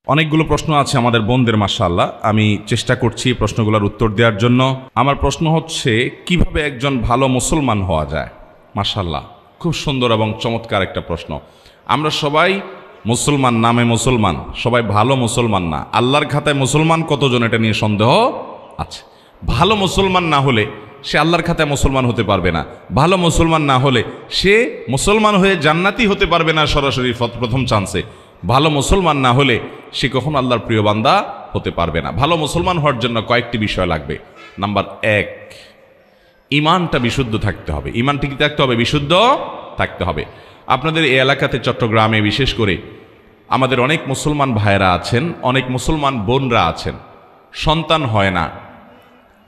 অনেকগুলো প্রশ্ন আছে আমাদের বোনদের, মাশাআল্লাহ। আমি চেষ্টা করছি প্রশ্নগুলোর উত্তর দেওয়ার জন্য। আমার প্রশ্ন হচ্ছে, কিভাবে একজন ভালো মুসলমান হওয়া যায়? মাশাআল্লাহ, খুব সুন্দর এবং চমৎকার একটা প্রশ্ন। আমরা সবাই মুসলমান, নামে মুসলমান, সবাই ভালো মুসলমান না। আল্লাহর খাতায় মুসলমান কতজন, এটা নিয়ে সন্দেহ আছে। ভালো মুসলমান না হলে সে আল্লাহর খাতায় মুসলমান হতে পারবে না। ভালো মুসলমান না হলে সে মুসলমান হয়ে জান্নাতি হতে পারবে না সরাসরি প্রথম চান্সে। ভালো মুসলমান না হলে সে কখনো আল্লাহর প্রিয় বান্দা হতে পারবে না। ভালো মুসলমান হওয়ার জন্য কয়েকটি বিষয় লাগবে। নাম্বার 1, ঈমানটা বিশুদ্ধ থাকতে হবে। ঈমান ঠিক থাকতে হবে, বিশুদ্ধ থাকতে হবে। আপনাদের এই এলাকাতে, চট্টগ্রামে বিশেষ করে, আমাদের অনেক মুসলমান ভাইয়েরা আছেন, অনেক মুসলমান বোনরা আছেন, সন্তান হয় না।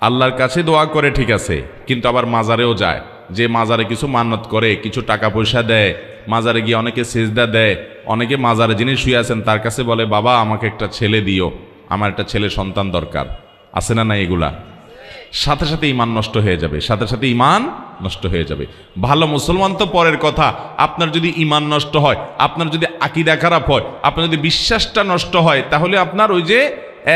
আল্লাহর কাছে দোয়া করে ঠিক আছে, কিন্তু আবার মাজারেও যায়। যে মাজারে কিছু মান্নত করে, কিছু টাকা পয়সা দেয়, মাজারে গিয়ে অনেকে সেজদা দেয়, অনেকে মাজারে যিনি শুয়ে আছেন তার কাছে বলে, বাবা আমাকে একটা ছেলে দিও, আমার একটা ছেলে সন্তান দরকার। আছে না? না, এগুলা সাথে সাথে ঈমান নষ্ট হয়ে যাবে, সাথে সাথে ঈমান নষ্ট হয়ে যাবে। ভালো মুসলমান তো পরের কথা, আপনার যদি ঈমান নষ্ট হয়, আপনার যদি আকীদা খারাপ হয়, আপনার যদি বিশ্বাসটা নষ্ট হয়, তাহলে আপনার ওই যে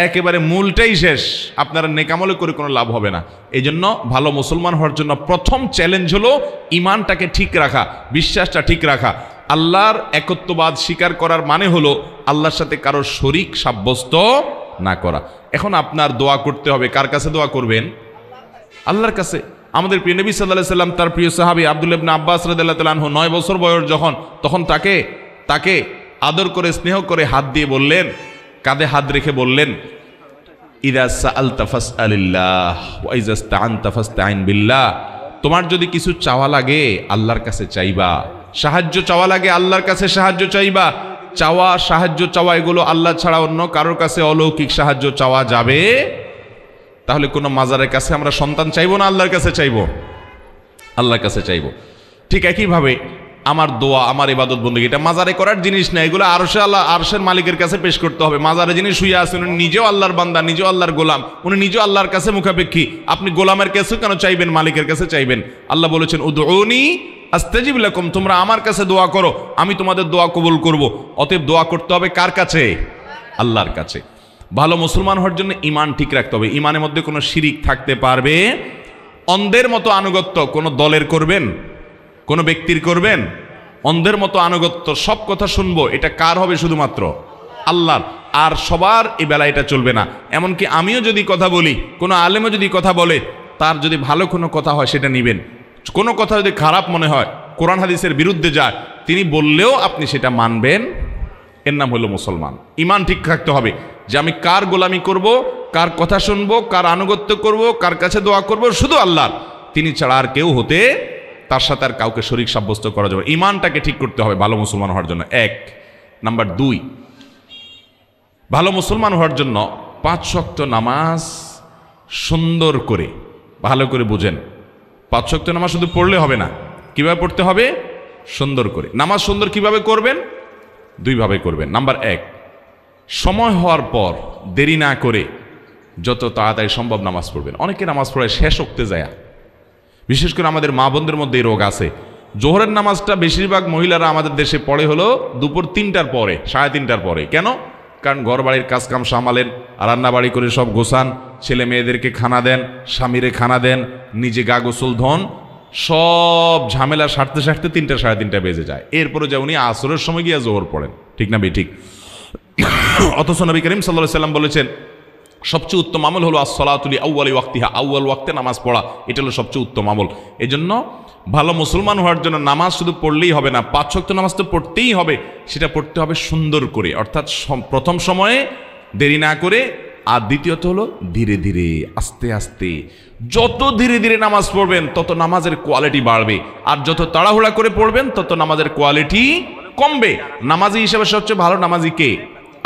একেবারে মূলটাই শেষ, আপনার নেকামলে করে কোনো লাভ হবে না। এই জন্য ভালো মুসলমান হওয়ার জন্য প্রথম চ্যালেঞ্জ হলো ঈমানটাকে ঠিক রাখা, বিশ্বাসটা ঠিক রাখা। আল্লাহর একত্ববাদ স্বীকার করার মানে হলো আল্লাহর সাথে কারো শরীক সাব্যস্ত না করা। এখন আপনার দোয়া করতে হবে, কার কাছে দোয়া করবেন? আল্লাহর কাছে। আমাদের প্রিয় নবী সাল্লাল্লাহু আলাইহি সাল্লাম তার প্রিয় সাহাবী আব্দুল্লাহ ইবনে আব্বাস রাদিয়াল্লাহু তাআলা আনহু 9 বছর বয়স তখন তাকে আদর করে, স্নেহ করে হাত দিয়ে বললেন, কাঁধে হাত রেখে বললেন, ইযা সাআলতা ফাসআলিল্লাহ ওয়া ইযা ইসতাআনতা ফাসতাইন বিল্লাহ। তোমার যদি কিছু চাওয়া লাগে আল্লাহর কাছে চাইবা, সাহায্য চাওয়া লাগে আল্লাহর কাছে সাহায্য চাইবা। সাহায্য চাওয়া এগুলো আল্লাহ ছাড়া অন্য কারোর কাছে অলৌকিক সাহায্য চাওয়া যাবে? তাহলে কোনো মাজারের কাছে আমরা সন্তান চাইবো না, আল্লাহর কাছে চাইবো? আল্লাহর কাছে চাইবো। ঠিক একইভাবে আমার দোয়া, আমার ইবাদত বন্দেগী, এটা মাজারে করার জিনিস না, এগুলো আরশের মালিকের কাছে পেশ করতে হবে। মাজারে যিনি শুয়ে আছেন উনি নিজেও আল্লাহর বান্দা, নিজেও আল্লাহর গোলাম, উনি নিজেও আল্লাহর কাছে মুখাপেক্ষী। আপনি গোলামের কাছে কেন চাইবেন, মালিকের কাছে চাইবেন। আল্লাহ বলেছেন, উদউনি আস্তাজিব লাকুম, তোমরা আমার কাছে দোয়া করো, আমি তোমাদের দোয়া কবুল করব। অতএব দোয়া করতে হবে কার কাছে? আল্লাহর কাছে। ভালো মুসলমান হওয়ার জন্য ঈমান ঠিক রাখতে হবে। ঈমানের মধ্যে কোনো শিরিক থাকতে পারবে? অন্ধের মতো আনুগত্য কোনো দলের করবেন, কোনো ব্যক্তির করবেন? অন্ধের মতো আনুগত্য, সব কথা শুনবো, এটা কার হবে? শুধুমাত্র আল্লাহর। আর সবার এই বেলা এটা চলবে না। এমনকি আমিও যদি কথা বলি, কোনো আলেমও যদি কথা বলে, তার যদি ভালো কোনো কথা হয় সেটা নিবেন। কোনো কথা যদি খারাপ মনে হয়, কোরআন হাদিসের বিরুদ্ধে যায়, তিনি বললেও আপনি সেটা মানবেন। এর নাম হলো মুসলমান। ঈমান ঠিক থাকতে হবে যে আমি কার গোলামি করব, কার কথা শুনবো, কার আনুগত্য করব, কার কাছে দোয়া করব, শুধু আল্লাহর। তিনি ছাড়া আর কেউ হতে, তার সাথে আর কাউকে শরীক সাব্যস্ত করা যাবে। ঈমানটাকে ঠিক করতে হবে ভালো মুসলমান হওয়ার জন্য, 1। নাম্বার 2, ভালো মুসলমান হওয়ার জন্য 5 ওয়াক্ত নামাজ সুন্দর করে, ভালো করে বুঝেন। 5 ওয়াক্ত নামাজ শুধু পড়লে হবে না, কিভাবে পড়তে হবে? সুন্দর করে। নামাজ সুন্দর কিভাবে করবেন? 2 ভাবে করবেন। নাম্বার 1, সময় হওয়ার পর দেরি না করে যত তাড়াতাড়ি সম্ভব নামাজ পড়বেন। অনেকে নামাজ পড়ে শেষ ওক্তে যায়, বিশেষ করে আমাদের মা বোনদের মধ্যে এই রোগ আছে। জোহরের নামাজটা বেশিরভাগ মহিলারা আমাদের দেশে পড়ে হলো দুপুর 3টার পরে, 3:30টার পরে। কেন? কারণ ঘর বাড়ির কাজকাম সামালেন, রান্নাবাড়ি করে সব গোছান, ছেলে মেয়েদেরকে খানা দেন, স্বামীরে খানা দেন, নিজে গা গোসল ধন, সব ঝামেলা সারতে সারতে 3টা 3:30 বেজে যায়। এরপরে যে উনি আসরের সময় গিয়ে জোহর পড়েন, ঠিক না ঠিক? অথচ নবী করিম সাল্লাল্লাহু আলাইহি সাল্লাম বলেছেন, সবচেয়ে উত্তম আমল হলো as-salatu li awwali waqtiha, আউয়াল ওয়াক্তে নামাজ পড়া, এটা হলো সবচেয়ে উত্তম আমল। এই জন্য ভালো মুসলমান হওয়ার জন্য নামাজ শুধু পড়লেই হবে না, 5 ওয়াক্ত নামাজ তো পড়তেই হবে। সেটা পড়তে হবে সুন্দর করে, অর্থাৎ প্রথম সময়ে দেরি না করে, আর দ্বিতীয়ত হলো ধীরে ধীরে, আস্তে আস্তে। যত ধীরে ধীরে নামাজ পড়বেন তত নামাজের কোয়ালিটি বাড়বে, আর যত তাড়াহুড়া করে পড়বেন তত নামাজের কোয়ালিটি কমবে। নামাজি হিসেবে সবচেয়ে ভালো নামাজি কে?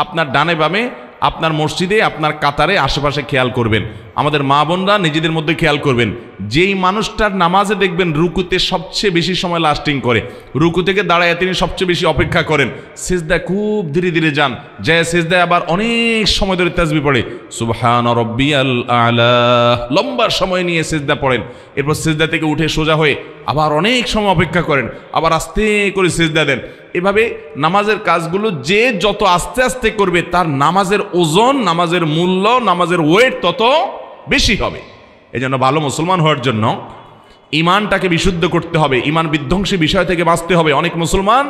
আপনার ডানে বামে, আপনার মসজিদে, আপনার কাতারে, আশেপাশে খেয়াল করবেন। আমাদের মা বোনরা নিজেদের মধ্যে খেয়াল করবেন, যেই মানুষটার নামাজে দেখবেন রুকুতে সবচেয়ে বেশি সময় লাস্টিং করে, রুকু থেকে দাঁড়ায় তিনি সবচেয়ে বেশি অপেক্ষা করেন, সিজদায় খুব ধীরে ধীরে যান, যায় সিজদায় আবার অনেক সময় ধরে তাসবিহ পড়ে, সুবহান রাব্বিয়াল আলা, লম্বা সময় নিয়ে সিজদা পড়েন, এরপর সিজদা থেকে উঠে সোজা হয়ে আবার অনেক সময় অপেক্ষা করেন, আবার আস্তে করে সিজদা দেন। এভাবে নামাজের কাজগুলো যে যত আস্তে আস্তে করবে তার নামাজের ওজন, নামাজের মূল্য, নামাজের ওয়েট তত বেশি হবে। এই জন্য ভালো মুসলমান হওয়ার জন্য ইমানটাকে বিশুদ্ধ করতে হবে, ইমান বিধ্বংসী বিষয় থেকে বাঁচতে হবে। অনেক মুসলমান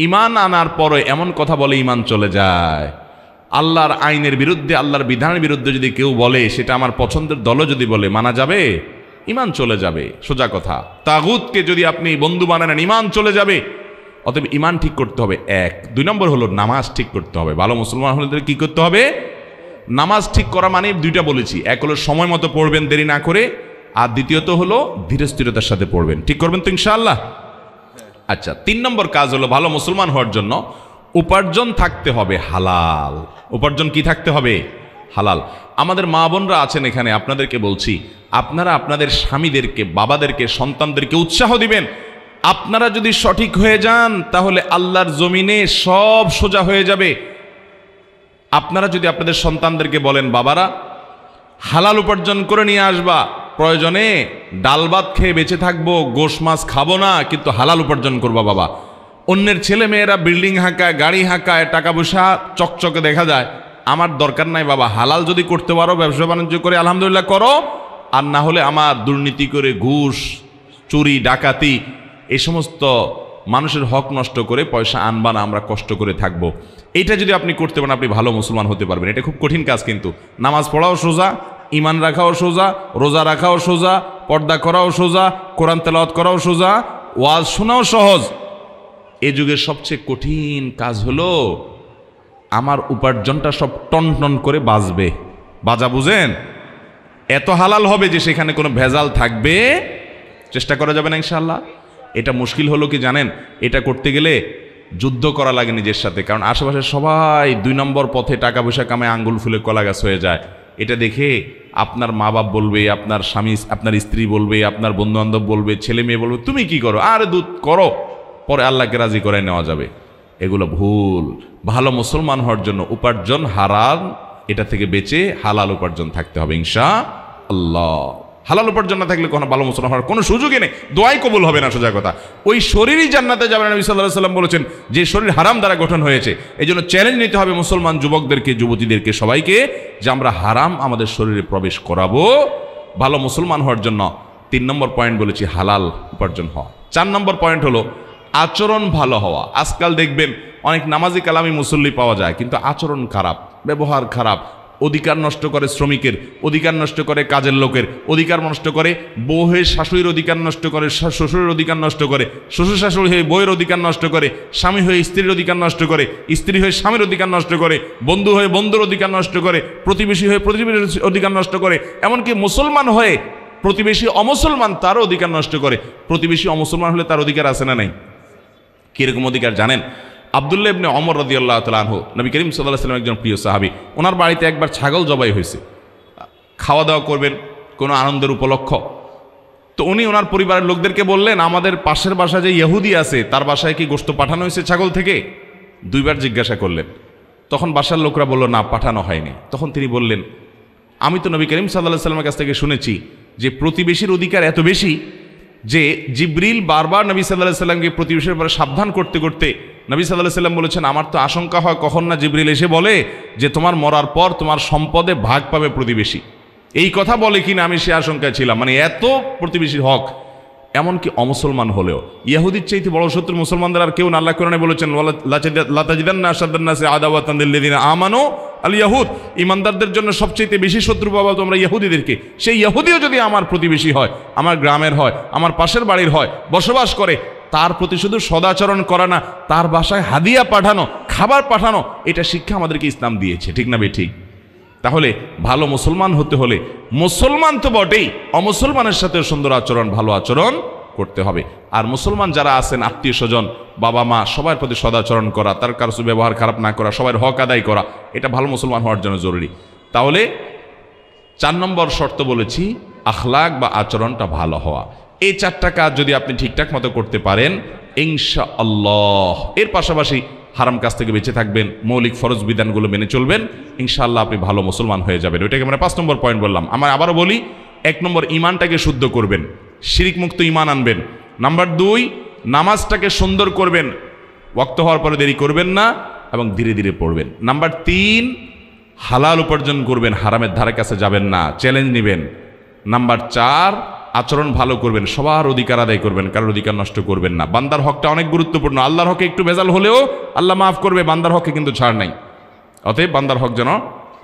ইমান আনার পরে এমন কথা বলে ইমান চলে যায়। আল্লাহর আইনের বিরুদ্ধে, আল্লাহর বিধানের বিরুদ্ধে যদি কেউ বলে, সেটা আমার পছন্দের দলও যদি বলে, মানা যাবে? ইমান চলে যাবে, সোজা কথা। তাগুতকে যদি আপনি বন্ধু বানান, ইমান চলে যাবে। অতএব ইমান ঠিক করতে হবে, এক। 2 নম্বর হলো নামাজ ঠিক করতে হবে। ভালো মুসলমান হলে কি করতে হবে? নামাজ ঠিক করা মানে 2টা বলেছি, এক হলো সময় মতো পড়বেন দেরি না করে, আর দ্বিতীয়ত হলো ধীরে স্থিরতার সাথে পড়বেন। ঠিক করবেন তো ইনশাআল্লাহ? আচ্ছা, 3 নম্বর কাজ হলো ভালো মুসলমান হওয়ার জন্য উপার্জন থাকতে হবে হালাল। উপার্জন কি থাকতে হবে? হালাল। আমাদের মা বোনরা আছেন এখানে, আপনাদেরকে বলছি, আপনারা আপনাদের স্বামীদেরকে, বাবাদেরকে, সন্তানদেরকে উৎসাহ দিবেন। আপনারা যদি সঠিক হয়ে যান তাহলে আল্লাহর জমিনে সব সোজা হয়ে যাবে। আপনারা যদি আপনাদের সন্তানদেরকে বলেন, বাবারা হালাল উপার্জন করে নিয়ে আসবা, প্রয়োজনে ডাল ভাত খেয়ে বেঁচে থাকবো, গোশ মাছ খাবো না, কিন্তু হালাল উপার্জন করবা বাবা। অন্যের ছেলে মেয়েরা বিল্ডিং হাঁকায়, গাড়ি হাঁকায়, টাকা পয়সা চকচকে দেখা যায়, আমার দরকার নাই বাবা, হালাল যদি করতে পারো, ব্যবসা বাণিজ্য করে আলহামদুলিল্লাহ করো, আর না হলে আমার দুর্নীতি করে ঘুষ, চুরি, ডাকাতি, এই সমস্ত মানুষের হক নষ্ট করে পয়সা আনবা না, আমরা কষ্ট করে থাকবো। এইটা যদি আপনি করতে পারেন, আপনি ভালো মুসলমান হতে পারবেন। এটা খুব কঠিন কাজ, কিন্তু নামাজ পড়াও সোজা, ইমান রাখাও সোজা, রোজা রাখাও সোজা, পর্দা করাও সোজা, কোরআন তেলাওয়াত করাও সোজা, ওয়াজ শোনাও সহজ। এ যুগের সবচেয়ে কঠিন কাজ হলো আমার উপার্জনটা সব টন টন করে বাজবে। বাজা বুঝেন? এত হালাল হবে যে সেখানে কোনো ভেজাল থাকবে, চেষ্টা করা যাবে না ইনশাআল্লাহ। এটা মুশকিল হলো কি জানেন? এটা করতে গেলে যুদ্ধ করা লাগে নিজের সাথে, কারণ আশেপাশে সবাই 2 নম্বর পথে টাকা পয়সা কামায় আঙ্গুল ফুলে কলা গাছ হয়ে যায়। এটা দেখে আপনার মা বাপ বলবে, আপনার স্বামী, আপনার স্ত্রী বলবে, আপনার বন্ধু বান্ধব বলবে, ছেলে মেয়ে বলবে, তুমি কি করো? আরে দুধ করো, পরে আল্লাহকে রাজি করে নেওয়া যাবে। এগুলো ভুল। ভালো মুসলমান হওয়ার জন্য উপার্জন হারাম, এটা থেকে বেঁচে হালাল উপার্জন থাকতে হবে ইনশাআল্লাহ। হালাল উপার্জন না থাকলে কোনো ভালো মুসলমান হওয়ার কোনো সুযোগই নেই, দোয়াই কবুল হবে না, সোজা কথা। ওই শরীরই জান্নাতে যাবে। নবী সাল্লাল্লাহু আলাইহি ওয়াসাল্লাম বলেছেন যে শরীর হারাম দ্বারা গঠন হয়েছে। এই জন্য চ্যালেঞ্জ নিতে হবে মুসলমান যুবকদেরকে, যুবতীদেরকে, সবাইকে, যে আমরা হারাম আমাদের শরীরে প্রবেশ করাবো। ভালো মুসলমান হওয়ার জন্য 3 নম্বর পয়েন্ট বলেছি হালাল উপার্জন হওয়া। 4 নম্বর পয়েন্ট হলো আচরণ ভালো হওয়া। আজকাল দেখবেন অনেক নামাজি কালামি মুসল্লি পাওয়া যায়, কিন্তু আচরণ খারাপ, ব্যবহার খারাপ, অধিকার নষ্ট করে শ্রমিকের, অধিকার নষ্ট করে কাজের লোকের, অধিকার নষ্ট করে বউয়ের শাশুড়ির অধিকার নষ্ট করে, শ্বশুরের অধিকার নষ্ট করে, শ্বশুর শাশুড়ি হয়ে বউয়ের অধিকার নষ্ট করে, স্বামী হয়ে স্ত্রীর অধিকার নষ্ট করে, স্ত্রী হয়ে স্বামীর অধিকার নষ্ট করে, বন্ধু হয়ে বন্ধুর অধিকার নষ্ট করে, প্রতিবেশী হয়ে প্রতিবেশীর অধিকার নষ্ট করে, এমনকি মুসলমান হয়ে প্রতিবেশী অমুসলমান তারও অধিকার নষ্ট করে। প্রতিবেশী অমুসলমান হলে তার অধিকার আছে না নাই? কিরকম অধিকার জানেন? আব্দুল্লাহ ইবনে ওমর রাদিয়াল্লাহু তাআলা আনহু, নবী করিম সাল্লাল্লাহু আলাইহি ওয়াসাল্লাম একজন প্রিয় সাহাবী, ওনার বাড়িতে একবার ছাগল জবাই হয়েছে। খাওয়া দাওয়া করবেন কোনো আনন্দের উপলক্ষ, তো উনি ওনার পরিবারের লোকদেরকে বললেন, আমাদের পাশের বাসায় যে ইহুদি আছে তার বাসায় কি গোশত পাঠানো হয়েছে ছাগল থেকে? 2 বার জিজ্ঞাসা করলেন। তখন বাসার লোকরা বলল, না, পাঠানো হয়নি। তখন তিনি বললেন, আমি তো নবী করিম সাল্লাল্লাহু আলাইহি ওয়াসাল্লামের কাছ থেকে শুনেছি যে প্রতিবেশীর অধিকার এত বেশি যে জিবরিল বারবার নবী সাল্লাল্লাহু আলাইহি ওয়াসাল্লামকে প্রতিবেশীর ব্যাপারে সাবধান করতে করতে নবী সাল্লাল্লাহু আলাইহি ওয়াসাল্লাম বলেছেন, আমার তো আশঙ্কা হয় কখন না জিবরিল এসে বলে যে তোমার মরার পর তোমার সম্পদে ভাগ পাবে প্রতিবেশী। এই কথা বলে কিনা আমি সে আশঙ্কায় ছিলাম। মানে এত প্রতিবেশীর হক। এমনকি অমুসলমান হলেও ইহুদির চাইতে বড় শত্রু মুসলমানদের আর কেউ না। আল্লাহ কোরআনে বলেছেন, লাতাজিদান্না আশাদ্দান-নাসি আদাওয়াতান লিল্লাযিনা আমানু আল ইয়াহুদ, ঈমানদারদের জন্য সবচেয়ে বেশি শত্রু পাবা তোমরা ইহুদিদেরকে। সেই ইহুদিও যদি আমার প্রতিবেশী হয়, আমার গ্রামের হয়, আমার পাশের বাড়ির হয়, বসবাস করে, তার প্রতি শুধু সদাচরণ করা না, তার বাসায় হাদিয়া পাঠানো, খাবার পাঠানো, এটা শিক্ষা আমাদেরকে ইসলাম দিয়েছে। ঠিক না ঠিক? তাহলে ভালো মুসলমান হতে হলে মুসলমান তো বটেই, অমুসলমানের সাথে সুন্দর আচরণ, ভালো আচরণ করতে হবে। আর মুসলমান যারা আছেন, আত্মীয় স্বজন, বাবা মা, সবার প্রতি সদাচরণ করা, তার কারো ব্যবহার খারাপ না করা, সবার হক আদায় করা, এটা ভালো মুসলমান হওয়ার জন্য জরুরি। তাহলে 4 নম্বর শর্ত বলেছি আখলাক বা আচরণটা ভালো হওয়া। এই 4টা কাজ যদি আপনি ঠিকঠাক মতো করতে পারেন ইনশাআল্লাহ, এর পাশাপাশি হারাম কাজ থেকে বেঁচে থাকবেন, মৌলিক ফরজ বিধানগুলো মেনে চলবেন, ইনশাআল্লাহ আপনি ভালো মুসলমান হয়ে যাবেন। ওইটাকে আমরা 5 নম্বর পয়েন্ট বললাম। আমার আবারও বলি, 1 নম্বর ইমানটাকে শুদ্ধ করবেন, শিরিক মুক্ত ইমান আনবেন। নাম্বার 2 নামাজটাকে সুন্দর করবেন, ওয়াক্ত হওয়ার পরে দেরি করবেন না এবং ধীরে ধীরে পড়বেন। নাম্বার 3 হালাল উপার্জন করবেন, হারামের ধারে কাছে যাবেন না, চ্যালেঞ্জ নেবেন। নাম্বার 4 আচরণ ভালো করবেন, সবার অধিকার আদায় করবেন, কারোর অধিকার নষ্ট করবেন না। বান্দার হকটা অনেক গুরুত্বপূর্ণ, আল্লাহর হকে একটু ভেজাল হলেও আল্লাহ মাফ করবে, বান্দার হকে কিন্তু ছাড় নাই। অতএব বান্দার হক যেন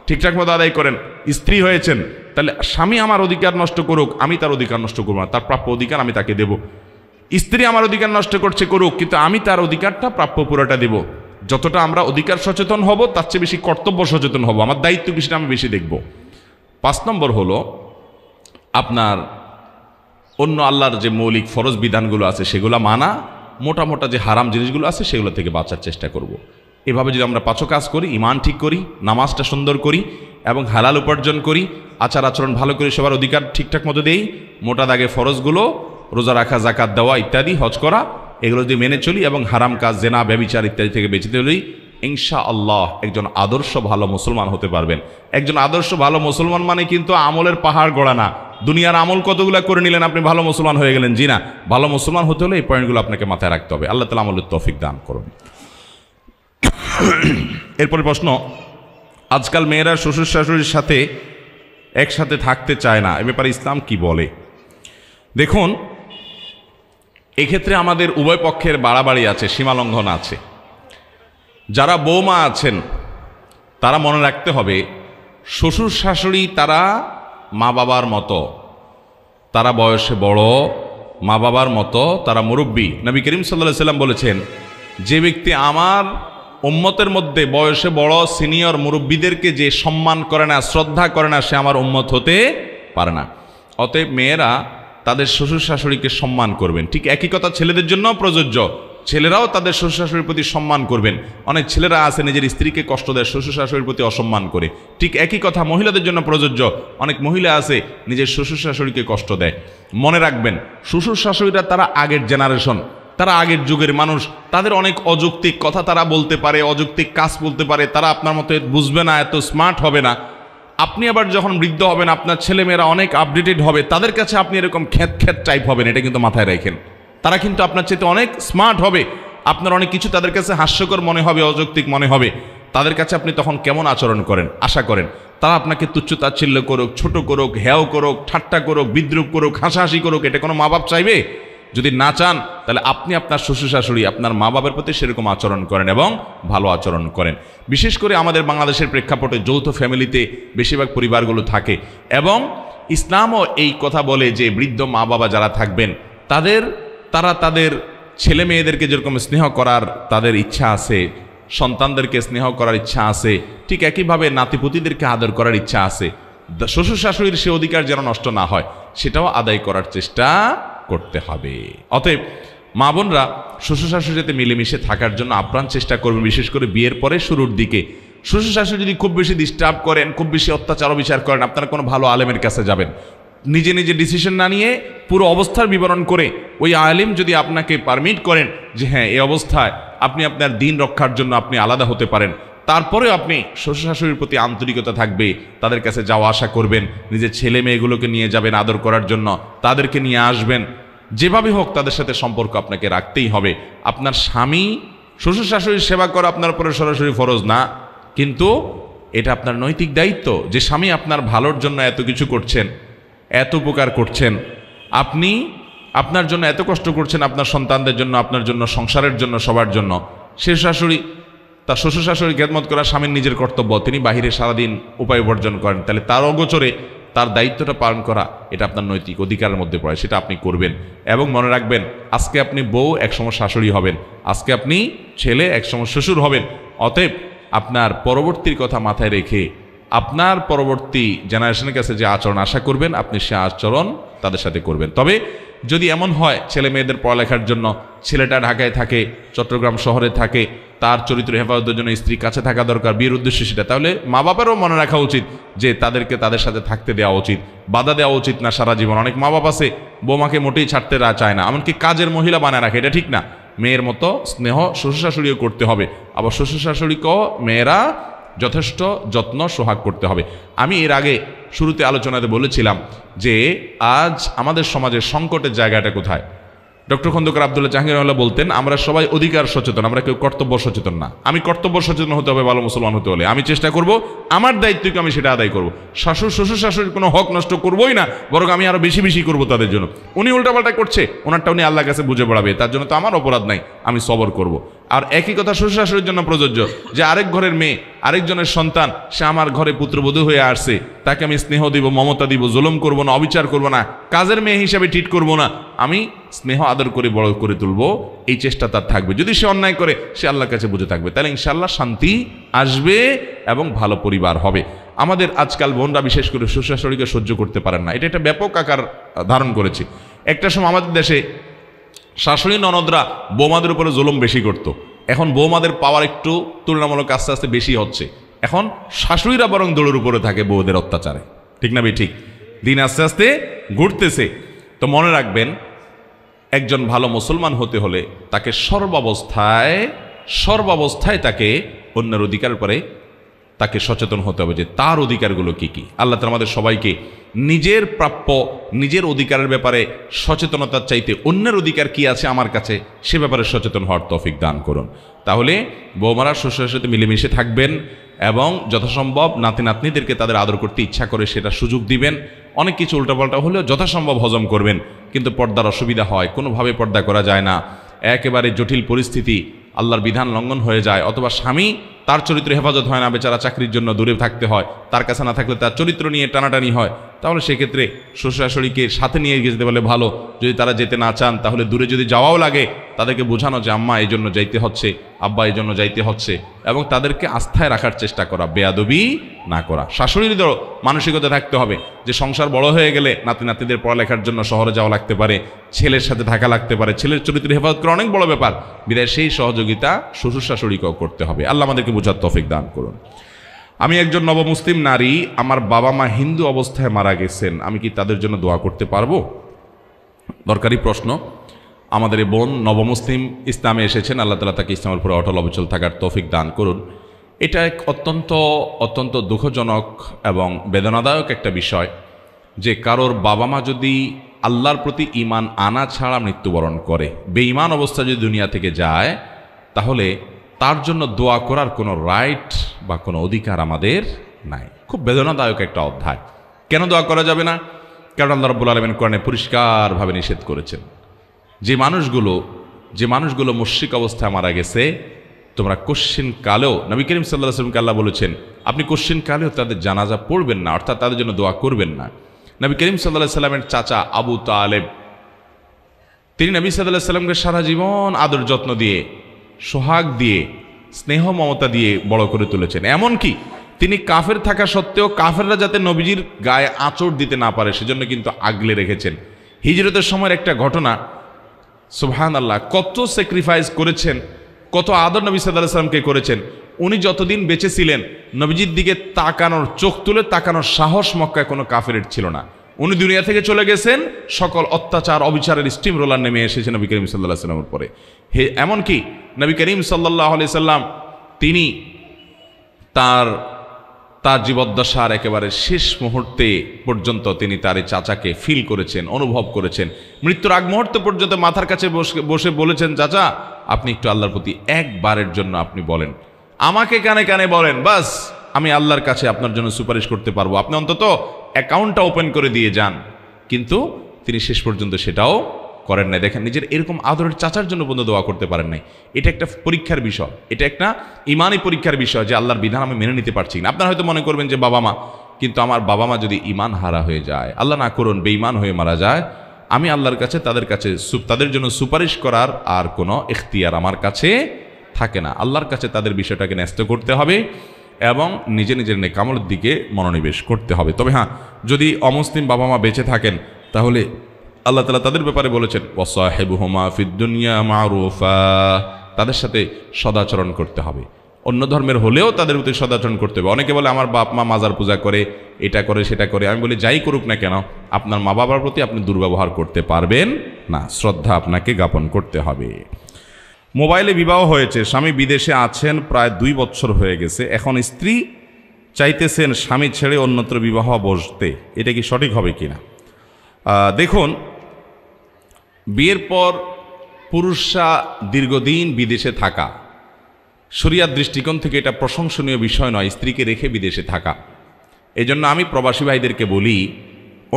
ঠিকঠাক মতো আদায় করেন। স্ত্রী হয়েছেন, তাহলে স্বামী আমার অধিকার নষ্ট করুক, আমি তার অধিকার নষ্ট করব না, তার প্রাপ্য অধিকার আমি তাকে দেব। স্ত্রী আমার অধিকার নষ্ট করছে করুক, কিন্তু আমি তার অধিকারটা প্রাপ্য পুরোটা দেব। যতটা আমরা অধিকার সচেতন হব তার চেয়ে বেশি কর্তব্য সচেতন হব, আমার দায়িত্ব কিছুটা আমি বেশি দেখব। 5 নম্বর হলো আপনার অন্য আল্লাহর যে মৌলিক ফরজ বিধানগুলো আছে সেগুলো মানা, মোটা মোটা যে হারাম জিনিসগুলো আছে সেগুলো থেকে বাঁচার চেষ্টা করব। এভাবে যদি আমরা 5 কাজ করি, ইমান ঠিক করি, নামাজটা সুন্দর করি এবং হালাল উপার্জন করি, আচার আচরণ ভালো করি, সবার অধিকার ঠিকঠাক মতো দেই, মোটা দাগে ফরজগুলো রোজা রাখা, জাকাত দেওয়া ইত্যাদি, হজ করা, এগুলো যদি মেনে চলি এবং হারাম কাজ, জেনা, ব্যভিচার ইত্যাদি থেকে বেঁচে চলি, ইনশাআল্লাহ একজন আদর্শ ভালো মুসলমান হতে পারবেন। একজন আদর্শ ভালো মুসলমান মানে কিন্তু আমলের পাহাড় গড়া না, দুনিয়ার আমল কতগুলা করে নিলেন আপনি ভালো মুসলমান হয়ে গেলেন, জি না। ভালো মুসলমান হতে হলে এই পয়েন্টগুলো আপনাকে মাথায় রাখতে হবে। আল্লাহ তাআলা আমলের তৌফিক দান করুন। এরপরে প্রশ্ন, আজকাল মেয়েরা শ্বশুর শাশুড়ির সাথে একসাথে থাকতে চায় না, এ ব্যাপারে ইসলাম কি বলে? দেখুন, এক্ষেত্রে আমাদের উভয় পক্ষের বাড়াবাড়ি আছে, সীমালঙ্ঘন আছে। যারা বৌমা আছেন তারা মনে রাখতে হবে, শ্বশুর শাশুড়ি তারা মা বাবার মতো, তারা বয়সে বড়, মা বাবার মতো, তারা মুরব্বী। নবী করিম সাল্লাল্লাহু আলাইহি ওয়াসাল্লাম বলেছেন, যে ব্যক্তি আমার উম্মতের মধ্যে বয়সে বড় সিনিয়র মুরব্বীদেরকে যে সম্মান করে না, শ্রদ্ধা করে না, সে আমার উম্মত হতে পারে না। অতএব মেয়েরা তাদের শ্বশুর শাশুড়িকে সম্মান করবেন। ঠিক একই কথা ছেলেদের জন্য প্রযোজ্য, ছেলেরাও তাদের শ্বশুর শাশুড়ির প্রতি সম্মান করবেন। অনেক ছেলেরা আছে নিজের স্ত্রীকে কষ্ট দেয়, শ্বশুর শাশুড়ির প্রতি অসম্মান করে। ঠিক একই কথা মহিলাদের জন্য প্রযোজ্য, অনেক মহিলা আছে নিজের শ্বশুর শাশুড়িকে কষ্ট দেয়। মনে রাখবেন, শ্বশুর শাশুড়িরা তারা আগের জেনারেশন, তারা আগের যুগের মানুষ, তাদের অনেক অযৌক্তিক কথা তারা বলতে পারে, অযৌক্তিক কাজ বলতে পারে, তারা আপনার মতো বুঝবে না, এত স্মার্ট হবে না। আপনি আবার যখন বৃদ্ধ হবেন, আপনার ছেলেমেয়েরা অনেক আপডেটেড হবে, তাদের কাছে আপনি এরকম খ্যাত খ্যাত টাইপ হবেন, এটা কিন্তু মাথায় রাখেন। তারা কিন্তু আপনার চেয়ে অনেক স্মার্ট হবে, আপনার অনেক কিছু তাদের কাছে হাস্যকর মনে হবে, অযৌক্তিক মনে হবে। তাদের কাছে আপনি তখন কেমন আচরণ করেন, আশা করেন? তারা আপনাকে তুচ্ছ তাচ্ছিল্য করুক, ছোট করুক, হেয় করুক, ঠাট্টা করুক, বিদ্রুপ করুক, হাসাহাসি করুক, এটা কোনো মা বাপ চাইবে? যদি না চান, তাহলে আপনি আপনার শ্বশুর শাশুড়ি, আপনার মা বাবার প্রতি সেরকম আচরণ করেন এবং ভালো আচরণ করেন। বিশেষ করে আমাদের বাংলাদেশের প্রেক্ষাপটে যৌথ ফ্যামিলিতে বেশিরভাগ পরিবারগুলো থাকে, এবং ইসলামও এই কথা বলে যে বৃদ্ধ মা বাবা যারা থাকবেন তারা তাদের ছেলে মেয়েদেরকে যেরকম স্নেহ করার তাদের ইচ্ছা আছে, সন্তানদেরকে স্নেহ করার ইচ্ছা আছে, ঠিক একইভাবে নাতিপুতিদেরকে আদর করার ইচ্ছা আছে। শ্বশুর শাশুড়ির সে অধিকার যেন নষ্ট না হয়, সেটাও আদায় করার চেষ্টা করতে হবে। অতএব মা বোনরা শ্বশুর শাশুড়ির সাথে মিলেমিশে থাকার জন্য আপ্রাণ চেষ্টা করবেন, বিশেষ করে বিয়ের পরে শুরুর দিকে। শ্বশুর শাশুড়ি যদি খুব বেশি ডিস্টার্ব করেন, খুব বেশি অত্যাচার বিচার করেন, আপনারা কোনো ভালো আলেমের কাছে যাবেন। নিজে নিজে ডিসিশন না নিয়ে পুরো অবস্থার বিবরণ করে ওই আলেম যদি আপনাকে পারমিট করেন যে হ্যাঁ এই অবস্থায় আপনি আপনার দিন রক্ষার জন্য আপনি আলাদা হতে পারেন, তারপরে আপনি শ্বশুর শাশুড়ির প্রতি আন্তরিকতা থাকবে, তাদের কাছে যাওয়া আসা করবেন, নিজের ছেলে মেয়েগুলোকে নিয়ে যাবেন আদর করার জন্য, তাদেরকে নিয়ে আসবেন, যেভাবে হোক তাদের সাথে সম্পর্ক আপনাকে রাখতেই হবে। আপনার স্বামী শ্বশুর শাশুড়ির সেবা করা আপনার উপরে সরাসরি ফরজ না, কিন্তু এটা আপনার নৈতিক দায়িত্ব যে স্বামী আপনার ভালোর জন্য এত কিছু করছেন, এত উপকার করছেন, আপনি আপনার জন্য এত কষ্ট করছেন, আপনার সন্তানদের জন্য, আপনার জন্য, সংসারের জন্য, সবার জন্য। সে শাশুড়ি তার শ্বশুর শাশুড়ি খেদমত করা স্বামীর নিজের কর্তব্য, তিনি বাহিরে সারাদিন উপায় উপার্জন করেন, তাহলে তার অগোচরে তার দায়িত্বটা পালন করা এটা আপনার নৈতিক অধিকারের মধ্যে পড়ে, সেটা আপনি করবেন। এবং মনে রাখবেন, আজকে আপনি বউ, একসময় শাশুড়ি হবেন, আজকে আপনি ছেলে, একসময় শ্বশুর হবেন। অতএব আপনার পরবর্তীর কথা মাথায় রেখে আপনার পরবর্তী জেনারেশনের কাছে যে আচরণ আশা করবেন, আপনি সে আচরণ তাদের সাথে করবেন। তবে যদি এমন হয় ছেলে মেয়েদের পড়ালেখার জন্য ছেলেটা ঢাকায় থাকে, চট্টগ্রাম শহরে থাকে, তার চরিত্র হেফাজতের জন্য স্ত্রী কাছে থাকা দরকার, বিয়ের উদ্দেশ্যে সেটা, তাহলে মা বাবারও মনে রাখা উচিত যে তাদেরকে তাদের সাথে থাকতে দেওয়া উচিত, বাধা দেওয়া উচিত না সারা জীবন। অনেক মা বাবা আছে বৌমাকে মোটেই ছাড়তে চায় না, এমনকি কাজের মহিলা বানায় রাখে, এটা ঠিক না। মেয়ের মতো স্নেহ শ্বশুর শাশুড়িও করতে হবে, আবার শ্বশুর শাশুড়িকেও মেয়েরা যথেষ্ট যত্ন সোহাগ করতে হবে। আমি এর আগে শুরুতে আলোচনাতে বলেছিলাম যে আজ আমাদের সমাজের সংকটের জায়গাটা কোথায়। ডক্টর খন্দকার আব্দুল্লাহ জাহাঙ্গীর বলতেন, আমরা সবাই অধিকার সচেতন, আমরা কেউ কর্তব্য সচেতন না। আমি কর্তব্য সচেতন হতে হবে ভালো মুসলমান হতে হলে। আমি চেষ্টা করব আমার দায়িত্বকে আমি সেটা আদায় করব। শ্বশুর শাশুড়ির কোনো হক নষ্ট করবোই না, বরং আমি আরো বেশি বেশি করবো তাদের জন্য। উনি উল্টাপাল্টা করছে, ওনারটা উনি আল্লাহর কাছে বুঝে পড়াবে, তার জন্য তো আমার অপরাধ নাই, আমি সবর করব। আর একই কথা শ্বশুর শাশুড়ির জন্য প্রযোজ্য, যে আরেক ঘরের মেয়ে, আরেকজনের সন্তান, সে আমার ঘরে পুত্রবধূ হয়ে আসছে, তাকে আমি স্নেহ দিব, মমতা দিব, জুলুম করব না, অবিচার করব না, কাজের মেয়ে হিসাবে ট্রিট করব না, আমি স্নেহ আদর করে বড় করে তুলবো, এই চেষ্টা তার থাকবে। যদি সে অন্যায় করে, সে আল্লাহর কাছে বুঝে থাকবে, তাহলে ইনশাআল্লাহ শান্তি আসবে এবং ভালো পরিবার হবে। আমাদের আজকাল বোনরা বিশেষ করে শ্বশুর শাশুড়িকে সহ্য করতে পারেন না, এটা একটা ব্যাপক আকার ধারণ করেছে। একটা সময় আমাদের দেশে শাশুড়ি ননদরা বৌমাদের উপরে জুলুম বেশি করত, এখন বৌমাদের পাওয়ার একটু তুলনামূলক আস্তে আস্তে বেশি হচ্ছে, এখন শাশুড়িরা বরং দৌড়ের উপরে থাকে বউদের অত্যাচারে, ঠিক না ভাই? ঠিক, দিন আস্তে আস্তে ঘুরতেছে। তো মনে রাখবেন, একজন ভালো মুসলমান হতে হলে তাকে সর্বাবস্থায় তাকে অন্যের অধিকার পরে তাকে সচেতন হতে হবে যে তার অধিকারগুলো কি কি। আল্লাহ তাআলা আমাদের সবাইকে নিজের প্রাপ্য, নিজের অধিকারের ব্যাপারে সচেতনতার চাইতে অন্যের অধিকার কি আছে আমার কাছে, সে ব্যাপারে সচেতন হওয়ার তৌফিক দান করুন। তাহলে বৌমারা শ্বশুরের সাথে মিলেমিশে থাকবেন এবং যথাসম্ভব নাতি নাতনিদেরকে তাদের আদর করতে ইচ্ছা করে সেটা সুযোগ দিবেন। অনেক কিছু উল্টাপাল্টা হলেও যথাসম্ভব হজম করবেন, কিন্তু পর্দার অসুবিধা হয়, কোনোভাবে পর্দা করা যায় না, একেবারে জটিল পরিস্থিতি, আল্লাহর বিধান লঙ্ঘন হয়ে যায়, অথবা স্বামী তার চরিত্র হেফাজত হয় না, বেচারা চাকরির জন্য দূরে থাকতে হয়, তার কাছে না থাকলে তার চরিত্র নিয়ে টানাটানি হয়, তাহলে সেক্ষেত্রে শ্বশুর শাশুড়িকে সাথে নিয়ে যেতে বলে ভালো। যদি তারা যেতে না চান, তাহলে দূরে যদি যাওয়াও লাগে, তাদেরকে বোঝানো যে আম্মা এই জন্য যাইতে হচ্ছে, আব্বা এই জন্য যাইতে হচ্ছে, এবং তাদেরকে আস্থায় রাখার চেষ্টা করা, বেয়াদবি না করা। শাশুড়িদেরও মানসিকতা থাকতে হবে যে সংসার বড় হয়ে গেলে নাতি নাতিদের পড়ালেখার জন্য শহরে যাওয়া লাগতে পারে, ছেলের সাথে থাকা লাগতে পারে, ছেলের চরিত্র হেফাজত করা অনেক বড় ব্যাপার, বিদায় সেই সহযোগিতা শ্বশুর শাশুড়িকেও করতে হবে। আল্লাহ আমাদেরকে বোঝার তৌফিক দান করুন। আমি একজন নবমুসলিম নারী, আমার বাবা মা হিন্দু অবস্থায় মারা গেছেন, আমি কি তাদের জন্য দোয়া করতে পারবো? দরকারি প্রশ্ন। আমাদের এই বোন নবমুসলিম, ইসলামে এসেছেন, আল্লাহ তাআলা তাকে ইসলামের উপরে অটল অবিচল থাকার তৌফিক দান করুন। এটা এক অত্যন্ত দুঃখজনক এবং বেদনাদায়ক একটা বিষয় যে কারোর বাবা মা যদি আল্লাহর প্রতি ঈমান আনা ছাড়া মৃত্যুবরণ করে, বেঈমান অবস্থা যদি দুনিয়া থেকে যায়, তাহলে তার জন্য দোয়া করার কোনো রাইট বা কোনো অধিকার আমাদের নাই। খুব বেদনাদায়ক একটা অধ্যায়। কেন দোয়া করা যাবে না? কারণ আল্লাহ রাব্বুল আলামিন কোরআনে পরিষ্কারভাবে নিষেধ করেছেন যে মানুষগুলো মুশরিক অবস্থায় মারা গেছে, তোমরা কোশ্চিন কালেও, নবী করিম সাল্লাল্লাহু আলাইহি ওয়াসাল্লামকে আল্লাহ বলেছেন আপনি কোশ্চিন কালেও তাদের জানাজা পড়বেন না, অর্থাৎ তাদের জন্য দোয়া করবেন না। নবী করিম সাল্লাল্লাহু আলাইহি ওয়াসাল্লামের চাচা আবু তালেব, তিনি নবী সাল্লাল্লাহু আলাইহি ওয়াসাল্লামকে সারা জীবন আদর যত্ন দিয়ে, সোহাগ দিয়ে, স্নেহ মমতা দিয়ে বড় করে তুলেছেন। এমনকি তিনি কাফের থাকা সত্ত্বেও কাফেররা যাতে নবীজির গায়ে আঁচড় দিতে না পারে সেজন্য কিন্তু আগলে রেখেছেন। হিজরতের সময়ের একটা ঘটনা, সুবহানাল্লাহ, কত স্যাক্রিফাইস করেছেন, কত আদর নবী সাল্লাল্লাহু আলাইহি ওয়াসাল্লামকে করেছেন। উনি যতদিন বেঁচে ছিলেন নবীজির দিকে তাকানোর, চোখ তুলে তাকানোর সাহস মক্কায় কোনো কাফেরের ছিল না। উনি দুনিয়া থেকে চলে গেছেন, সকল অত্যাচার অবিচারের স্টিম রোলার নেমে এসেছে নবী করিম সাল্লাল্লাহু আলাইহি ওয়াসাল্লামের পরে। এমনকি নবী করিম সাল্লাল্লাহু আলাইহি সাল্লাম তিনি তার জীবদ্দশার একেবারে শেষ মুহূর্তে পর্যন্ত তিনি তার এই চাচাকে ফিল করেছেন, অনুভব করেছেন। মৃত্যুর আগ মুহূর্ত পর্যন্ত মাথার কাছে বসে বলেছেন, চাচা আপনি একটু আল্লাহর প্রতি একবারের জন্য আপনি বলেন, আমাকে কানে কানে বলেন, বাস আমি আল্লাহর কাছে আপনার জন্য সুপারিশ করতে পারবো, আপনি অন্তত অ্যাকাউন্টটা ওপেন করে দিয়ে যান। কিন্তু তিনি শেষ পর্যন্ত সেটাও করেন নাই। দেখেন, নিজের এরকম আদরের চাচার জন্য পর্যন্ত দোয়া করতে পারেন নাই। এটা একটা পরীক্ষার বিষয়, এটা একটা ইমানি পরীক্ষার বিষয় যে আল্লাহর বিধান আমি মেনে নিতে পারছি না। আপনারা হয়তো মনে করবেন যে বাবা মা, কিন্তু আমার বাবা মা যদি ইমান হারা হয়ে যায়, আল্লাহ না করুন বেঈমান হয়ে মারা যায়, আমি আল্লাহর কাছে তাদের জন্য সুপারিশ করার আর কোনো এখতিয়ার আমার কাছে থাকে না। আল্লাহর কাছে তাদের বিষয়টাকে ন্যস্ত করতে হবে এবং নিজের নেকামলের দিকে মনোনিবেশ করতে হবে। তবে হ্যাঁ, যদি অমুসলিম বাবা মা বেঁচে থাকেন তাহলে আল্লাহ তাআলা তাদের ব্যাপারে বলেছেন ওয়াসাহিবুহুমা ফিদ দুনিয়া মারুফা, তাদের সাথে সদাচরণ করতে হবে। অন্য ধর্মের হলেও তাদের প্রতি সদাচরণ করতে হবে। অনেকে বলে আমার বাপ মা মাজার পূজা করে, এটা করে সেটা করে। আমি বলি যাই করুক না কেন, আপনার মা বাবার প্রতি আপনি দুর্ব্যবহার করতে পারবেন না, শ্রদ্ধা আপনাকে জ্ঞাপন করতে হবে। মোবাইলে বিবাহ হয়েছে, স্বামী বিদেশে আছেন, প্রায় 2 বছর হয়ে গেছে, এখন স্ত্রী চাইতেছেন স্বামী ছেড়ে অন্যত্র বিবাহ বসতে, এটা কি সঠিক হবে কিনা? দেখুন, বিয়ের পর পুরুষরা দীর্ঘদিন বিদেশে থাকা, শরিয়ার দৃষ্টিকোণ থেকে এটা প্রশংসনীয় বিষয় নয় স্ত্রীকে রেখে বিদেশে থাকা। এজন্য আমি প্রবাসী ভাইদেরকে বলি,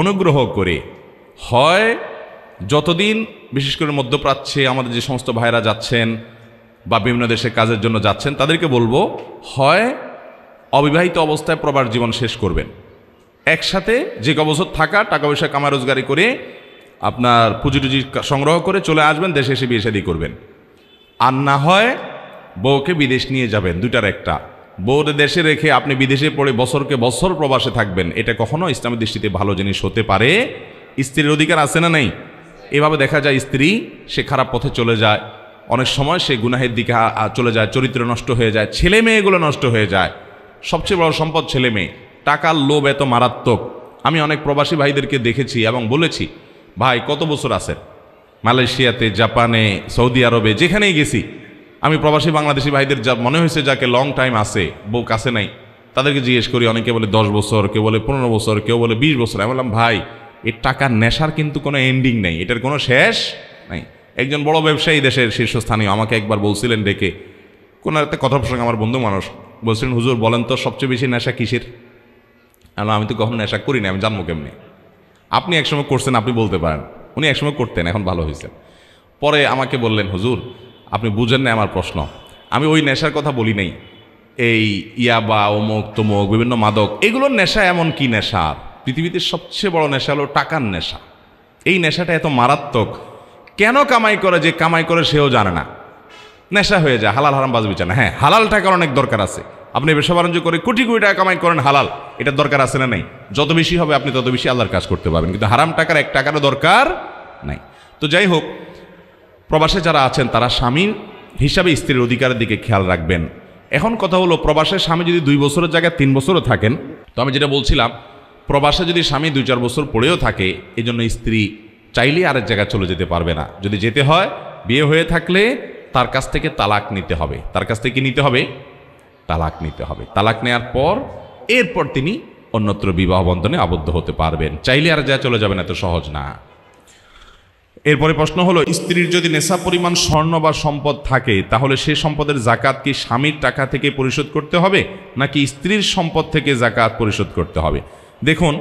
অনুগ্রহ করে হয় যতদিন, বিশেষ করে মধ্যপ্রাচ্যে আমাদের যে সমস্ত ভাইরা যাচ্ছেন বা বিভিন্ন দেশে কাজের জন্য যাচ্ছেন, তাদেরকে বলবো হয় অবিবাহিত অবস্থায় প্রবাস জীবন শেষ করবেন, একসাথে যে বছর থাকা, টাকা পয়সা কামা রোজগারি করে আপনার পুঁজি টুজি সংগ্রহ করে চলে আসবেন, দেশে এসে বিয়ে শাদী করবেন। আর না হয় বউকে বিদেশ নিয়ে যাবেন, দুটার একটা। বউরে দেশে রেখে আপনি বিদেশে পড়ে বছরকে বছর প্রবাসে থাকবেন, এটা কখনো ইসলামের দৃষ্টিতে ভালো জিনিস হতে পারে। স্ত্রীর অধিকার আছে না নেই? এভাবে দেখা যায় স্ত্রী সে খারাপ পথে চলে যায়, অনেক সময় সে গুনাহের দিকে চলে যায়, চরিত্র নষ্ট হয়ে যায়, ছেলে মেয়েগুলো নষ্ট হয়ে যায়। সবচেয়ে বড় সম্পদ ছেলে মেয়ে। টাকার লোভ এত মারাত্মক। আমি অনেক প্রবাসী ভাইদেরকে দেখেছি এবং বলেছি, ভাই কত বছর আছেন মালয়েশিয়াতে, জাপানে, সৌদি আরবে, যেখানেই গেছি আমি প্রবাসী বাংলাদেশি ভাইদের যা মনে হয়েছে যাকে লং টাইম আছে, বউ কাছে নাই, তাদেরকে জিজ্ঞেস করি, অনেকে বলে 10 বছর, কেউ বলে 15 বছর, কেউ বলে 20 বছর। আমি বললাম ভাই, এই টাকার নেশার কিন্তু কোনো এন্ডিং নেই, এটার কোনো শেষ নাই। একজন বড় ব্যবসায়ী দেশের শীর্ষস্থানীয় আমাকে একবার বলছিলেন ডেকে, কোনো একটা কথা প্রসঙ্গে, আমার বন্ধু মানুষ, বলছিলেন হুজুর বলেন তো সবচেয়ে বেশি নেশা কিসের? আমি তো কখনো নেশা করি না, আমি জানবো কেমনি? আপনি একসময় করছেন, আপনি বলতে পারেন। উনি একসময় করতেন, এখন ভালো হয়েছে। পরে আমাকে বললেন হুজুর আপনি বুঝেন না আমার প্রশ্ন, আমি ওই নেশার কথা বলি নাই, এই ইয়াবা, অমুক তমুক, বিভিন্ন মাদক, এগুলোর নেশা এমন কি নেশা? পৃথিবীতে সবচেয়ে বড় নেশা হলো টাকার নেশা। এই নেশাটা এত মারাত্মক, কেন কামাই করে, যে কামাই করে সেও জানে না, নেশা হয়ে যায়। হালাল হারাম বাজ বিচার না। হ্যাঁ, হালাল টাকার অনেক দরকার আছে। আপনি ব্যবসা বাণিজ্য করে কোটি কোটি টাকা কামাই করেন, হালাল, এটার দরকার আছে না নেই? যত বেশি হবে আপনি তত বেশি আল্লাহর কাজ করতে পারবেন, কিন্তু হারাম টাকার 1 টাকারও দরকার নাই। তো যাই হোক, প্রবাসে যারা আছেন তারা স্বামীর হিসাবে স্ত্রীর অধিকারের দিকে খেয়াল রাখবেন। এখন কথা হলো, প্রবাসে স্বামী যদি 2 বছরের জায়গায় 3 বছরও থাকেন, তো আমি যেটা বলছিলাম, প্রবাসে যদি স্বামী 2-4 বছর পড়েও থাকে, এই জন্য স্ত্রী চাইলে আরেক জায়গায় চলে যেতে পারবে না। যদি যেতে হয়, বিয়ে হয়ে থাকলে তার কাছ থেকে তালাক নিতে হবে। তার কাছ থেকে নিতে হবে, তালাক নিতে হবে। তালাক নেওয়ার পর এরপর তিনি অন্যত্র বিবাহ বন্ধনে আবদ্ধ হতে পারবেন। চাইলে আর যা চলে যাবেন, এত সহজ না। এরপরে প্রশ্ন হলো, স্ত্রীর যদি নেশা পরিমাণ স্বর্ণ বা সম্পদ থাকে, তাহলে সে সম্পদের জাকাত কি স্বামীর টাকা থেকে পরিশোধ করতে হবে, নাকি স্ত্রীর সম্পদ থেকে জাকাত পরিশোধ করতে হবে? দেখুন,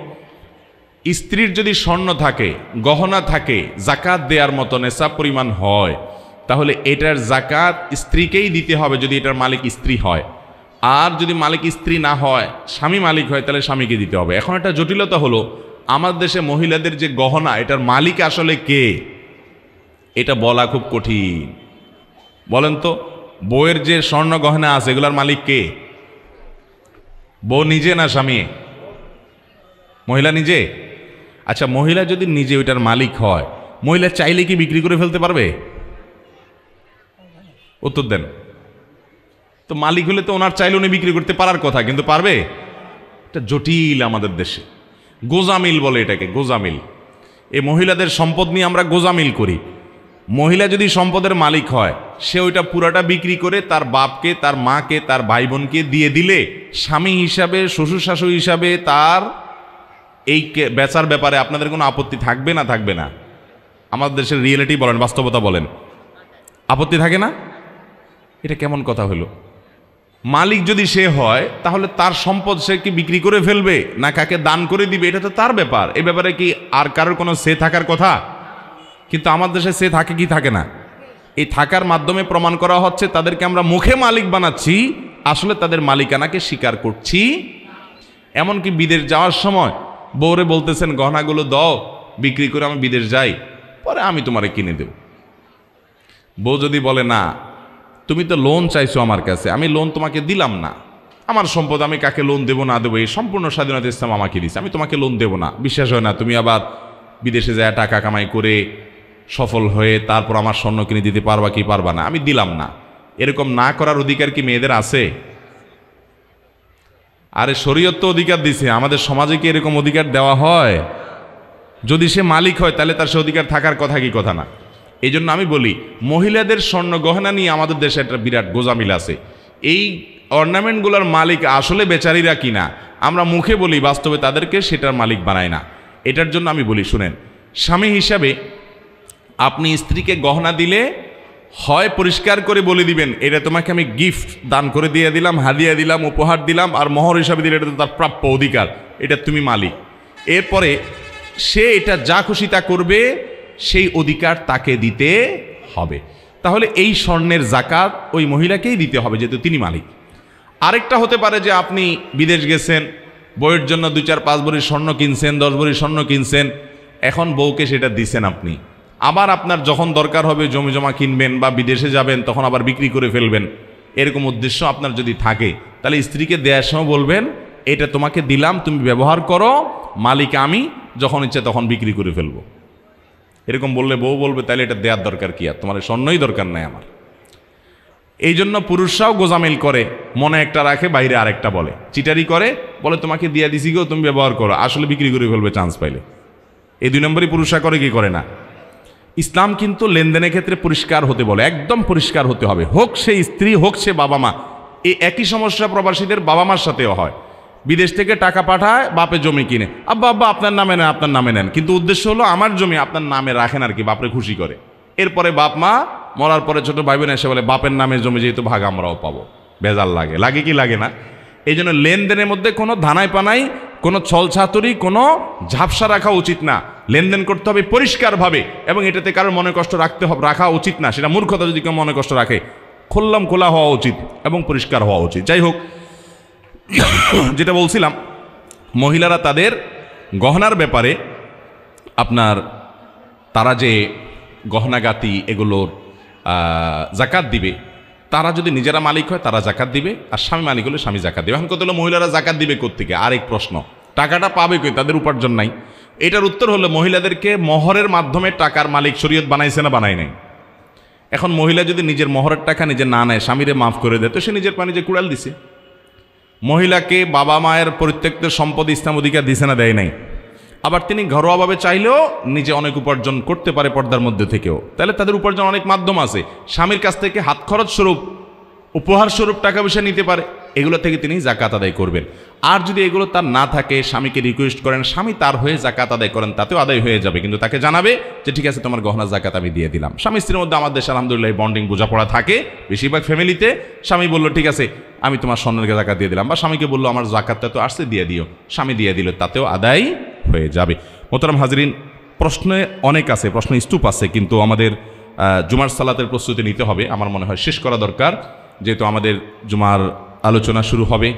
স্ত্রীর যদি স্বর্ণ থাকে, গহনা থাকে, জাকাত দেওয়ার মতো নেশা পরিমাণ হয়, তাহলে এটার জাকাত স্ত্রীকেই দিতে হবে যদি এটার মালিক স্ত্রী হয়। আর যদি মালিক স্ত্রী না হয়, স্বামী মালিক হয়, তাহলে স্বামীকে দিতে হবে। এখন একটা জটিলতা হলো, আমার দেশে মহিলাদের যে গহনা, এটার মালিক আসলে কে, এটা বলা খুব কঠিন। বলেন তো, বউয়ের যে স্বর্ণ গহনা আছে, এগুলার মালিক কে? বউ নিজে না স্বামী? মহিলা নিজে। আচ্ছা, মহিলা যদি নিজে ওইটার মালিক হয়, মহিলা চাইলে কি বিক্রি করে ফেলতে পারবে? উত্তর দেন তো। মালিক হলে তো ওনার চাইলে উনি বিক্রি করতে পারার কথা, কিন্তু পারবে? এটা জটিল আমাদের দেশে। গোজামিল বলে এটাকে, গোজামিল। এই মহিলাদের সম্পদ নিয়ে আমরা গোজামিল করি। মহিলা যদি সম্পদের মালিক হয়, সে ওইটা পুরাটা বিক্রি করে তার বাপকে, তার মাকে, তার ভাই বোনকে দিয়ে দিলে, স্বামী হিসাবে, শ্বশুর শাশুড়ি হিসাবে তার এই বেচার ব্যাপারে আপনাদের কোনো আপত্তি থাকবে না? থাকবে না? আমাদের দেশের রিয়েলিটি বলেন, বাস্তবতা বলেন, আপত্তি থাকে না? এটা কেমন কথা হলো? মালিক যদি সে হয়, তাহলে তার সম্পদ সে কি বিক্রি করে ফেলবে না কাকে দান করে দিবে, এটা তো তার ব্যাপার। এই ব্যাপারে কি আর কারোর কোনো সে থাকার কথা? কিন্তু আমার দেশে সে থাকে কি থাকে না? এই থাকার মাধ্যমে প্রমাণ করা হচ্ছে তাদেরকে আমরা মুখে মালিক বানাচ্ছি, আসলে তাদের মালিকানাকে স্বীকার করছি। এমনকি বিদেশ যাওয়ার সময় বউরে বলতেছেন, গহনাগুলো দাও, বিক্রি করে আমি বিদেশ যাই, পরে আমি তোমারে কিনে দেব। বউ যদি বলে, না তুমি তো লোন চাইছো আমার কাছে, আমি লোন তোমাকে দিলাম না, আমার সম্পদ, আমি কাকে লোন দেবো না দেবো এই সম্পূর্ণ স্বাধীনতা ইসলাম আমাকে দিচ্ছে, আমি তোমাকে লোন দেবো না, বিশ্বাস হয় না, তুমি আবার বিদেশে যায় টাকা কামাই করে সফল হয়ে তারপর আমার স্বর্ণ কিনে দিতে পারবা কি পারবা না, আমি দিলাম না, এরকম না করার অধিকার কি মেয়েদের আছে? আরে শরীয়ত তো অধিকার দিছে, আমাদের সমাজে কি এরকম অধিকার দেওয়া হয়? যদি সে মালিক হয় তাহলে তার সে অধিকার থাকার কথা কি কথা না? এই জন্য আমি বলি, মহিলাদের স্বর্ণ গহনা নিয়ে আমাদের দেশে একটা বিরাট গোজামিল আছে। এই অর্নামেন্টগুলোর মালিক আসলে বেচারীরা কিনা, আমরা মুখে বলি, বাস্তবে তাদেরকে সেটার মালিক বানায় না। এটার জন্য আমি বলি, শুনেন, স্বামী হিসাবে আপনি স্ত্রীকে গহনা দিলে হয় পরিষ্কার করে বলে দিবেন, এটা তোমাকে আমি গিফট দান করে দিয়ে দিলাম, হাদিয়া দিলাম, উপহার দিলাম, আর মোহর হিসাবে দিলে এটা তো তার প্রাপ্য অধিকার, এটা তুমি মালিক। এরপরে সে এটা যা খুশি তা করবে, সেই অধিকার তাকে দিতে হবে। তাহলে এই স্বর্ণের জাকাত ওই মহিলাকেই দিতে হবে, যেহেতু তিনি মালিক। আরেকটা হতে পারে যে আপনি বিদেশ গেছেন, বউয়ের জন্য 2-4-5 ভরি স্বর্ণ কিনছেন, 10 ভরি স্বর্ণ কিনছেন, এখন বউকে সেটা দিছেন আপনি। আবার আপনার যখন দরকার হবে জমি জমা কিনবেন বা বিদেশে যাবেন, তখন আবার বিক্রি করে ফেলবেন, এরকম উদ্দেশ্য আপনার যদি থাকে, তাহলে স্ত্রীকে দেওয়ার সময় বলবেন, এটা তোমাকে দিলাম, তুমি ব্যবহার করো, মালিক আমি, যখন ইচ্ছে তখন বিক্রি করে ফেলবো। এরকম বললে বউ বলবে, তাহলে এটা দেওয়ার দরকার কি, আর তোমার স্বর্ণই দরকার নাই আমার। এই জন্য পুরুষরাও গোজামিল করে, মনে একটা রাখে, বাইরে আরেকটা বলে, চিটারি করে, বলে তোমাকে দিয়া দিছি গো, তুমি ব্যবহার করো, আসলে বিক্রি করে ফেলবে চান্স পাইলে। এই 2 নম্বরই পুরুষরা করে কি করে না। ইসলাম কিন্তু লেনদেনের ক্ষেত্রে পরিষ্কার হতে বলে, একদম পরিষ্কার হতে হবে, হোক সে স্ত্রী, হোক সে বাবা মা। এই একই সমস্যা প্রবাসীদের বাবা মার সাথেও হয়। বিদেশ থেকে টাকা পাঠায়, বাপে জমি কিনে, আব্বা আব্বা আপনার নামে নেন, আপনার নামে নেন, কিন্তু উদ্দেশ্য হলো আমার জমি আপনার নামে রাখেন আর কি, বাপরে খুশি করে। এরপরে বাপ মা মরার পরে ছোট ভাই বোন এসে বলে, বাপের নামে জমি যেহেতু ভাগ আমরাও পাবো। বেজাল লাগে, লাগে কি লাগে না? এই জন্য লেনদেনের মধ্যে কোনো ধানাই পানাই, কোনো ছলছাতুরি, কোনো ঝাপসা রাখা উচিত না। লেনদেন করতে হবে পরিষ্কারভাবে, এবং এটাতে কারোর মনে কষ্ট রাখা উচিত না। সেটা মূর্খতা যদি কেউ মনে কষ্ট রাখে, খোল্লাম খোলা হওয়া উচিত এবং পরিষ্কার হওয়া উচিত। যাই হোক, যেটা বলছিলাম, মহিলারা তাদের গহনার ব্যাপারে আপনার তারা যে গহনাগাতি এগুলোর জাকাত দিবে, তারা যদি নিজেরা মালিক হয় তারা জাকাত দিবে, আর স্বামী মালিক হলে স্বামী জাকাত দিবে। এখন কত হলো মহিলারা জাকাত দিবে কোত্থেকে? আরেক প্রশ্ন, টাকাটা পাবে কই? তাদের উপার্জন নাই। এটার উত্তর হলো, মহিলাদেরকে মহরের মাধ্যমে টাকার মালিক শরীয়ত বানাইছে না বানাই নাই? এখন মহিলা যদি নিজের মহরের টাকা নিজে না নেয়, স্বামীরে মাফ করে দেয়, তো সে নিজের পা নিজে কুড়াল দিছে। মহিলাকে বাবা মায়ের পরিত্যক্ত সম্পদ ইসলাম অধিকার দিছে না দেয় নাই? আবার তিনি ঘরোয়াভাবে চাইলেও নিজে অনেক উপার্জন করতে পারে পর্দার মধ্যে থেকেও, তাহলে তাদের উপার্জন অনেক মাধ্যম আছে। স্বামীর কাছ থেকে হাত খরচ স্বরূপ, উপহার স্বরূপ টাকা পয়সা নিতে পারে, এগুলো থেকে তিনি জাকাত আদায় করবেন। আর যদি এগুলো তার না থাকে, স্বামীকে রিকোয়েস্ট করেন, স্বামী তার হয়ে জাকাত আদায় করেন, তাতেও আদায় হয়ে যাবে, কিন্তু তাকে জানাবে যে ঠিক আছে তোমার গহনা জাকাত আমি দিয়ে দিলাম। স্বামী স্ত্রীর মধ্যে আমাদের দেশে আলহামদুলিল্লাহ বন্ডিং বোঝাপড়া থাকে বেশিরভাগ ফ্যামিলিতে। স্বামী বললো ঠিক আছে আমি তোমার স্বর্ণের জাকাত দিয়ে দিলাম, বা স্বামীকে বললো আমার জাকাতটা তো আসছে দিয়ে দিও, স্বামী দিয়ে দিল, তাতেও আদায় হয়ে যাবে। মোহতারাম হাজরিন, প্রশ্নে অনেক আছে, প্রশ্ন স্তূপ আছে, কিন্তু আমাদের জুমার সালাতের প্রস্তুতি নিতে হবে। আমার মনে হয় শেষ করা দরকার, যেহেতু আমাদের জুমার আলোচনা শুরু হবে।